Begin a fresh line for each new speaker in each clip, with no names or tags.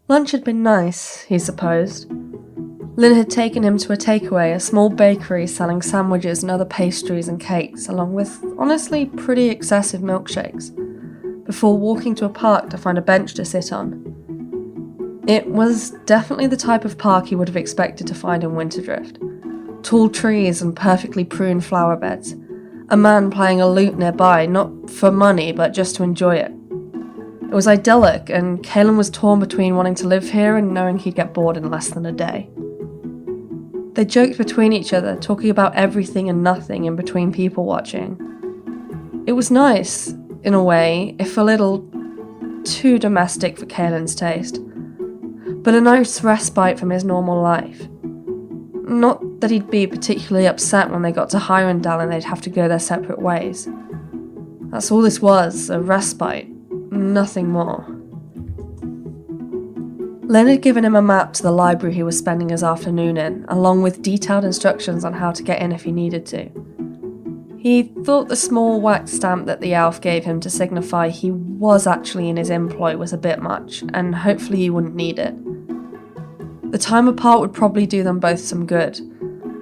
Lunch had been nice, he supposed. Lynn had taken him to a takeaway, a small bakery selling sandwiches and other pastries and cakes, along with, honestly, pretty excessive milkshakes, before walking to a park to find a bench to sit on. It was definitely the type of park he would have expected to find in Winterdrift. Tall trees and perfectly pruned flower beds. A man playing a lute nearby, not for money, but just to enjoy it. It was idyllic, and Caelan was torn between wanting to live here and knowing he'd get bored in less than a day. They joked between each other, talking about everything and nothing in between people watching. It was nice, in a way, if a little too domestic for Caelan's taste, but a nice respite from his normal life. Not that he'd be particularly upset when they got to Hirondale and they'd have to go their separate ways. That's all this was, a respite, nothing more. Len had given him a map to the library he was spending his afternoon in, along with detailed instructions on how to get in if he needed to. He thought the small wax stamp that the elf gave him to signify he was actually in his employ was a bit much, and hopefully he wouldn't need it. The time apart would probably do them both some good.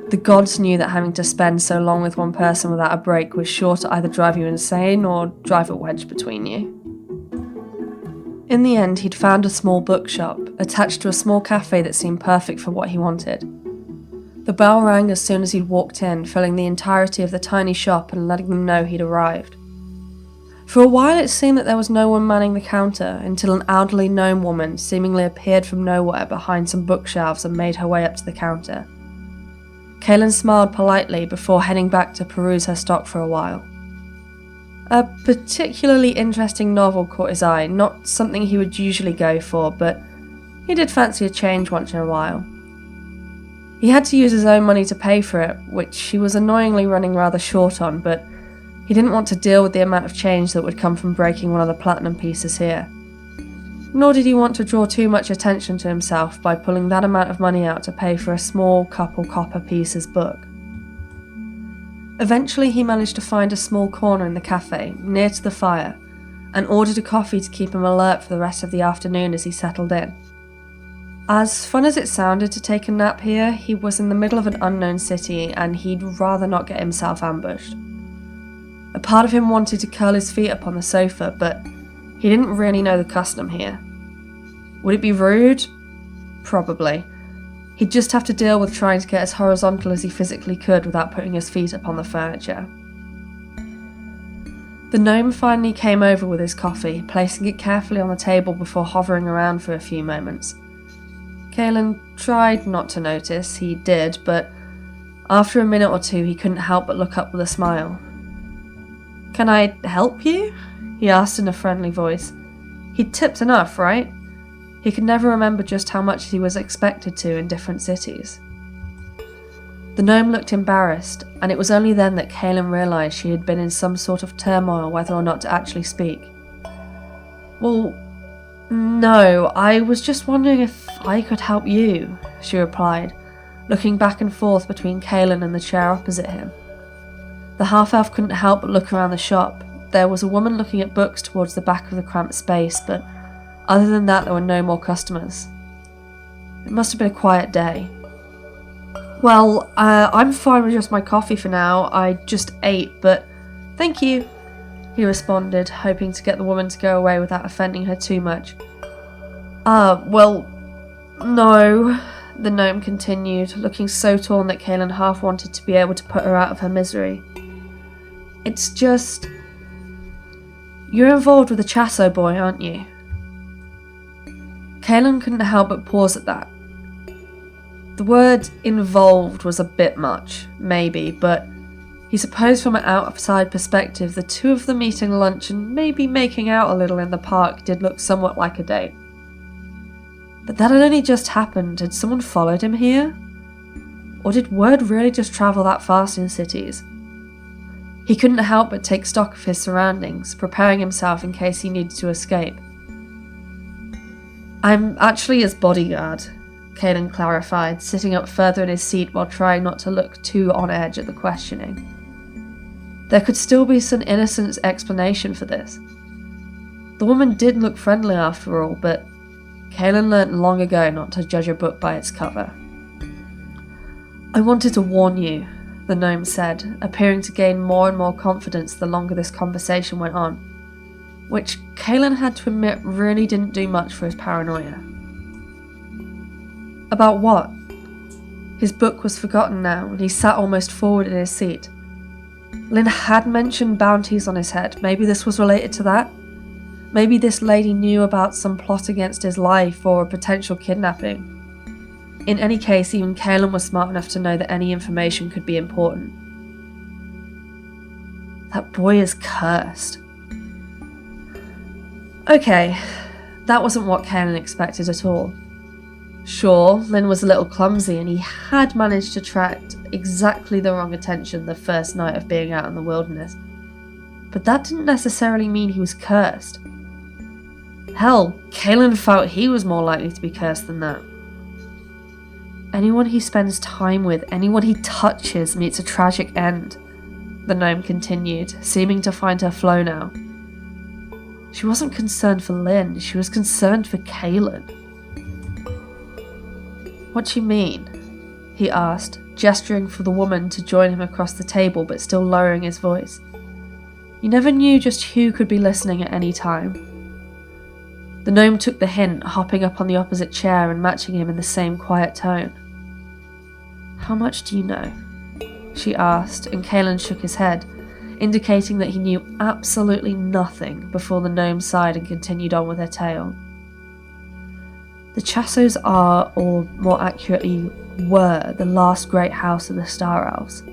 The gods knew that having to spend so long with one person without a break was sure to either drive you insane or drive a wedge between you. In the end, he'd found a small bookshop, attached to a small cafe that seemed perfect for what he wanted. The bell rang as soon as he'd walked in, filling the entirety of the tiny shop and letting them know he'd arrived. For a while it seemed that there was no one manning the counter, until an elderly gnome woman seemingly appeared from nowhere behind some bookshelves and made her way up to the counter. Caelan smiled politely before heading back to peruse her stock for a while. A particularly interesting novel caught his eye, not something he would usually go for, but he did fancy a change once in a while. He had to use his own money to pay for it, which he was annoyingly running rather short on, but he didn't want to deal with the amount of change that would come from breaking one of the platinum pieces here. Nor did he want to draw too much attention to himself by pulling that amount of money out to pay for a small couple copper pieces book. Eventually he managed to find a small corner in the cafe, near to the fire, and ordered a coffee to keep him alert for the rest of the afternoon as he settled in. As fun as it sounded to take a nap here, he was in the middle of an unknown city and he'd rather not get himself ambushed. A part of him wanted to curl his feet up on the sofa, but he didn't really know the custom here. Would it be rude? Probably. He'd just have to deal with trying to get as horizontal as he physically could without putting his feet up on the furniture. The gnome finally came over with his coffee, placing it carefully on the table before hovering around for a few moments. Caelan tried not to notice, he did, but after a minute or two he couldn't help but look up with a smile. "Can I help you?" he asked in a friendly voice. He'd tipped enough, right? He could never remember just how much he was expected to in different cities. The gnome looked embarrassed, and it was only then that Caelan realised she had been in some sort of turmoil whether or not to actually speak. "Well, no, I was just wondering if I could help you," she replied, looking back and forth between Caelan and the chair opposite him. The half-elf couldn't help but look around the shop. There was a woman looking at books towards the back of the cramped space, but other than that there were no more customers. It must have been a quiet day. "Well, I'm fine with just my coffee for now. I just ate, but thank you," he responded, hoping to get the woman to go away without offending her too much. Well, no," the gnome continued, looking so torn that Caelan half wanted to be able to put her out of her misery. "It's just... You're involved with the Chasso boy, aren't you?" Caelan couldn't help but pause at that. The word involved was a bit much, maybe, but he supposed from an outside perspective the two of them eating lunch and maybe making out a little in the park did look somewhat like a date. But that had only just happened. Had someone followed him here? Or did word really just travel that fast in cities? He couldn't help but take stock of his surroundings, preparing himself in case he needed to escape. "I'm actually his bodyguard," Caelan clarified, sitting up further in his seat while trying not to look too on edge at the questioning. There could still be some innocent explanation for this. The woman did look friendly after all, but Caelan learnt long ago not to judge a book by its cover. "I wanted to warn you," the gnome said, appearing to gain more and more confidence the longer this conversation went on, which Caelan had to admit really didn't do much for his paranoia. "About what?" His book was forgotten now, and he sat almost forward in his seat. Lynn had mentioned bounties on his head. Maybe this was related to that? Maybe this lady knew about some plot against his life or a potential kidnapping. In any case, even Caelan was smart enough to know that any information could be important. "That boy is cursed." Okay, that wasn't what Caelan expected at all. Sure, Lynn was a little clumsy and he had managed to attract exactly the wrong attention the first night of being out in the wilderness. But that didn't necessarily mean he was cursed. Hell, Caelan felt he was more likely to be cursed than that. "Anyone he spends time with, anyone he touches, meets a tragic end," the gnome continued, seeming to find her flow now. She wasn't concerned for Lynn, she was concerned for Caelan. "What do you mean?" he asked, gesturing for the woman to join him across the table but still lowering his voice. You never knew just who could be listening at any time. The gnome took the hint, hopping up on the opposite chair and matching him in the same quiet tone. "How much do you know?" she asked, and Caelan shook his head, indicating that he knew absolutely nothing before the gnome sighed and continued on with her tale. "The Chassos are, or more accurately, were, the last great house of the Star Elves.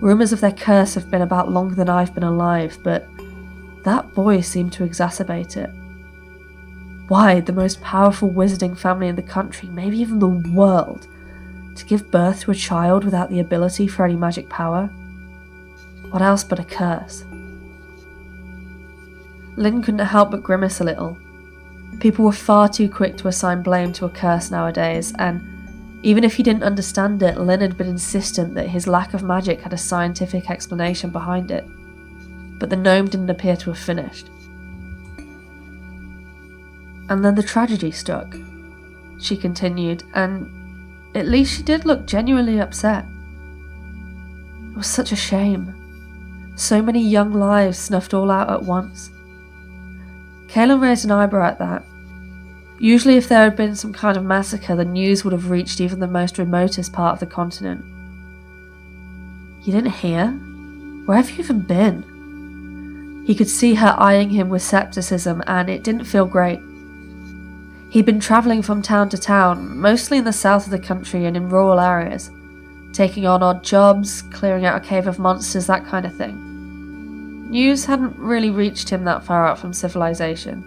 Rumours of their curse have been about longer than I've been alive, but that boy seemed to exacerbate it. Why, the most powerful wizarding family in the country, maybe even the world, to give birth to a child without the ability for any magic power? What else but a curse?" Lynn couldn't help but grimace a little. People were far too quick to assign blame to a curse nowadays, and even if he didn't understand it, Lynn had been insistent that his lack of magic had a scientific explanation behind it. But the gnome didn't appear to have finished. "And then the tragedy struck," she continued, and at least she did look genuinely upset. "It was such a shame. So many young lives snuffed all out at once." Caelan raised an eyebrow at that. Usually if there had been some kind of massacre, the news would have reached even the most remotest part of the continent. "You didn't hear? Where have you even been?" He could see her eyeing him with skepticism, and it didn't feel great. He'd been travelling from town to town, mostly in the south of the country and in rural areas, taking on odd jobs, clearing out a cave of monsters, that kind of thing. News hadn't really reached him that far out from civilization.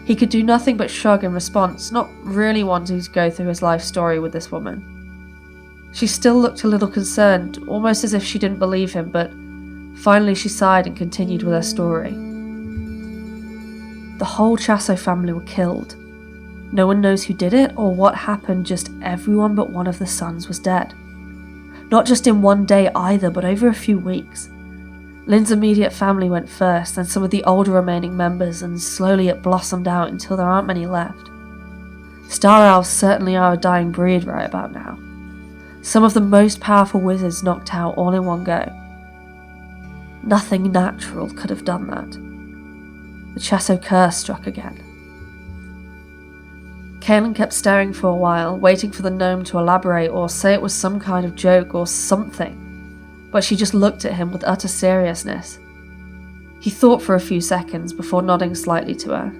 He could do nothing but shrug in response, not really wanting to go through his life story with this woman. She still looked a little concerned, almost as if she didn't believe him, but finally she sighed and continued with her story. "The whole Chasso family were killed. No one knows who did it or what happened, just everyone but one of the sons was dead. Not just in one day either, but over a few weeks. Lynn's immediate family went first, then some of the older remaining members, and slowly it blossomed out until there aren't many left. Star Elves certainly are a dying breed right about now. Some of the most powerful wizards knocked out all in one go. Nothing natural could have done that. The Chasso curse struck again." Caelan kept staring for a while, waiting for the gnome to elaborate or say it was some kind of joke or something, but she just looked at him with utter seriousness. He thought for a few seconds before nodding slightly to her.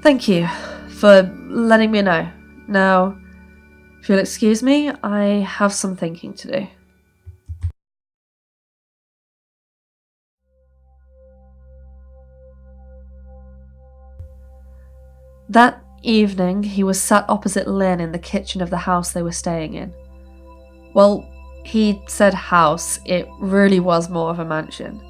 "Thank you for letting me know. Now, if you'll excuse me, I have some thinking to do." That evening, he was sat opposite Lynn in the kitchen of the house they were staying in. Well, he said house, it really was more of a mansion.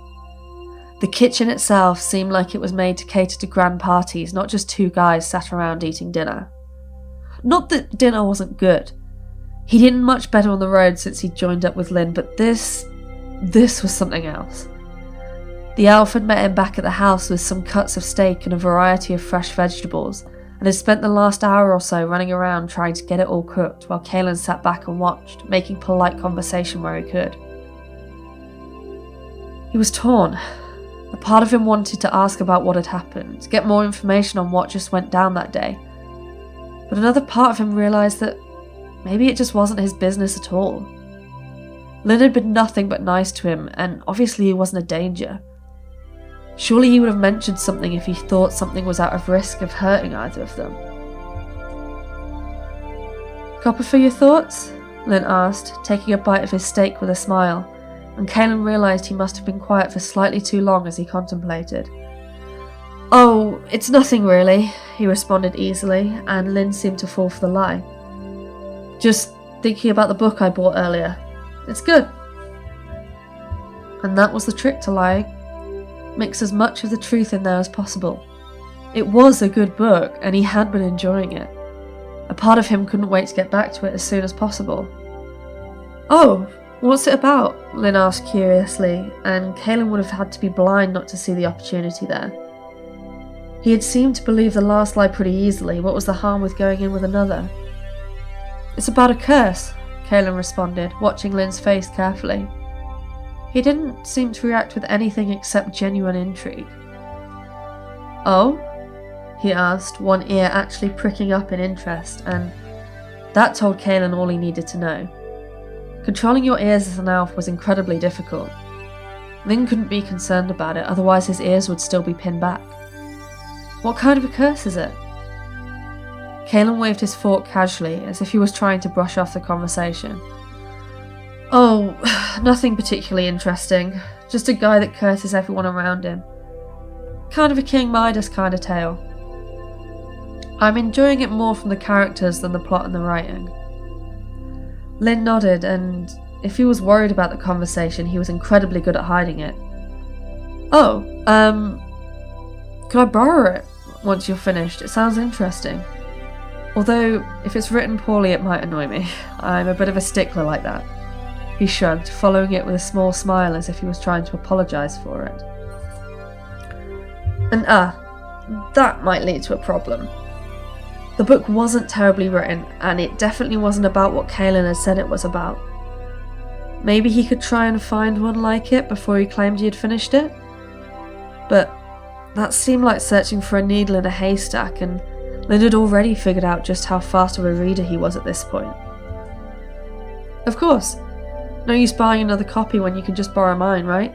The kitchen itself seemed like it was made to cater to grand parties, not just two guys sat around eating dinner. Not that dinner wasn't good. He'd eaten much better on the road since he'd joined up with Lynn, but this was something else. The elf had met him back at the house with some cuts of steak and a variety of fresh vegetables, and had spent the last hour or so running around trying to get it all cooked while Caelan sat back and watched, making polite conversation where he could. He was torn. A part of him wanted to ask about what had happened, get more information on what just went down that day. But another part of him realised that maybe it just wasn't his business at all. Lynn had been nothing but nice to him, and obviously he wasn't a danger. Surely he would have mentioned something if he thought something was out of risk of hurting either of them. "Copper for your thoughts?" Lynn asked, taking a bite of his steak with a smile, and Caelan realised he must have been quiet for slightly too long as he contemplated. "Oh, it's nothing really," he responded easily, and Lynn seemed to fall for the lie. "Just thinking about the book I bought earlier. It's good." And that was the trick to lying. Mix as much of the truth in there as possible. It was a good book, and he had been enjoying it. A part of him couldn't wait to get back to it as soon as possible. "Oh, what's it about?" Lynn asked curiously, and Caelan would have had to be blind not to see the opportunity there. He had seemed to believe the last lie pretty easily. What was the harm with going in with another? "It's about a curse," Caelan responded, watching Lynn's face carefully. He didn't seem to react with anything except genuine intrigue. "Oh?" he asked, one ear actually pricking up in interest, and that told Caelan all he needed to know. Controlling your ears as an elf was incredibly difficult. Lynn couldn't be concerned about it, otherwise his ears would still be pinned back. "What kind of a curse is it?" Caelan waved his fork casually, as if he was trying to brush off the conversation. "Oh, nothing particularly interesting. Just a guy that curses everyone around him. Kind of a King Midas kind of tale. I'm enjoying it more from the characters than the plot and the writing." Lynn nodded, and if he was worried about the conversation, he was incredibly good at hiding it. "Oh, could I borrow it once you're finished? It sounds interesting. Although, if it's written poorly, it might annoy me. I'm a bit of a stickler like that." He shrugged, following it with a small smile as if he was trying to apologise for it. And that might lead to a problem. The book wasn't terribly written, and it definitely wasn't about what Caelan had said it was about. Maybe he could try and find one like it before he claimed he had finished it? But that seemed like searching for a needle in a haystack, and Lynn had already figured out just how fast of a reader he was at this point. "Of course. No use buying another copy when you can just borrow mine, right?"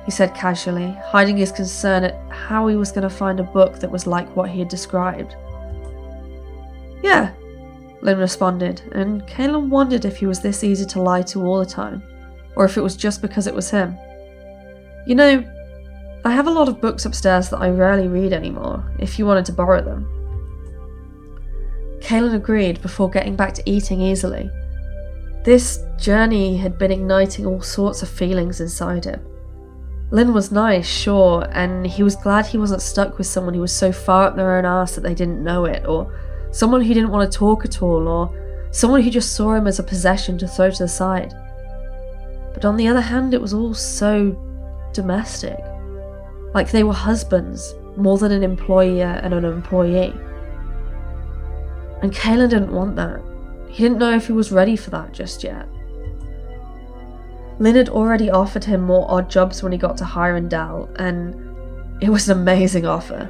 he said casually, hiding his concern at how he was going to find a book that was like what he had described. "Yeah," Lynn responded, and Caelan wondered if he was this easy to lie to all the time, or if it was just because it was him. "You know, I have a lot of books upstairs that I rarely read anymore, if you wanted to borrow them." Caelan agreed before getting back to eating easily. This journey had been igniting all sorts of feelings inside him. Lynn was nice, sure, and he was glad he wasn't stuck with someone who was so far up their own arse that they didn't know it, or someone who didn't want to talk at all, or someone who just saw him as a possession to throw to the side. But on the other hand, it was all so domestic. Like they were husbands, more than an employer and an employee. And Caelan didn't want that. He didn't know if he was ready for that just yet. Lynn had already offered him more odd jobs when he got to Hirondale, and it was an amazing offer.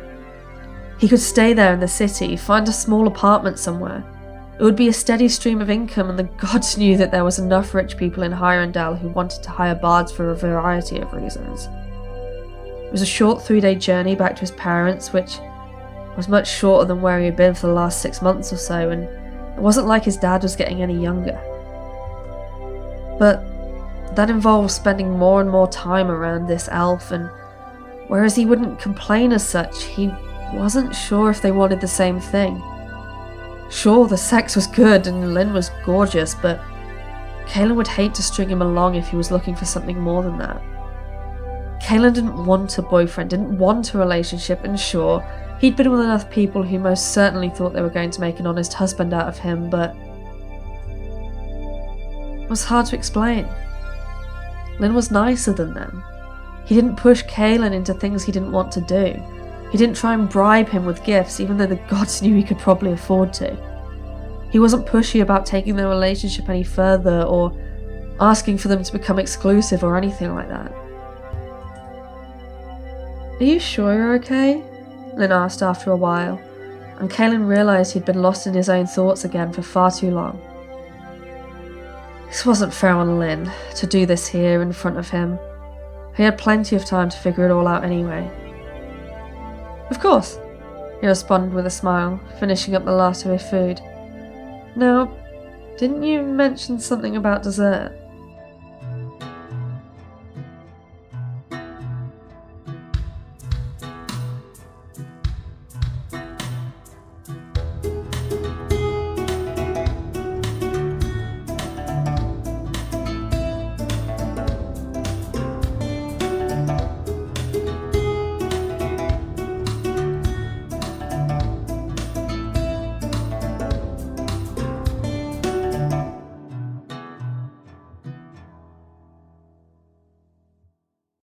He could stay there in the city, find a small apartment somewhere. It would be a steady stream of income, and the gods knew that there was enough rich people in Hirondale who wanted to hire bards for a variety of reasons. It was a short 3-day journey back to his parents, which was much shorter than where he had been for the last 6 months or so, and it wasn't like his dad was getting any younger. But that involved spending more and more time around this elf, and whereas he wouldn't complain as such, he wasn't sure if they wanted the same thing. Sure, the sex was good and Lynn was gorgeous, but Caelan would hate to string him along if he was looking for something more than that. Caelan didn't want a boyfriend, didn't want a relationship, and sure, he'd been with enough people who most certainly thought they were going to make an honest husband out of him, but it was hard to explain. Lynn was nicer than them. He didn't push Caelan into things he didn't want to do. He didn't try and bribe him with gifts, even though the gods knew he could probably afford to. He wasn't pushy about taking their relationship any further or asking for them to become exclusive or anything like that. "Are you sure you're okay?" Lynn asked after a while, and Caelan realised he'd been lost in his own thoughts again for far too long. This wasn't fair on Lynn, to do this here in front of him. He had plenty of time to figure it all out anyway. "Of course," he responded with a smile, finishing up the last of his food. "Now, didn't you mention something about dessert?"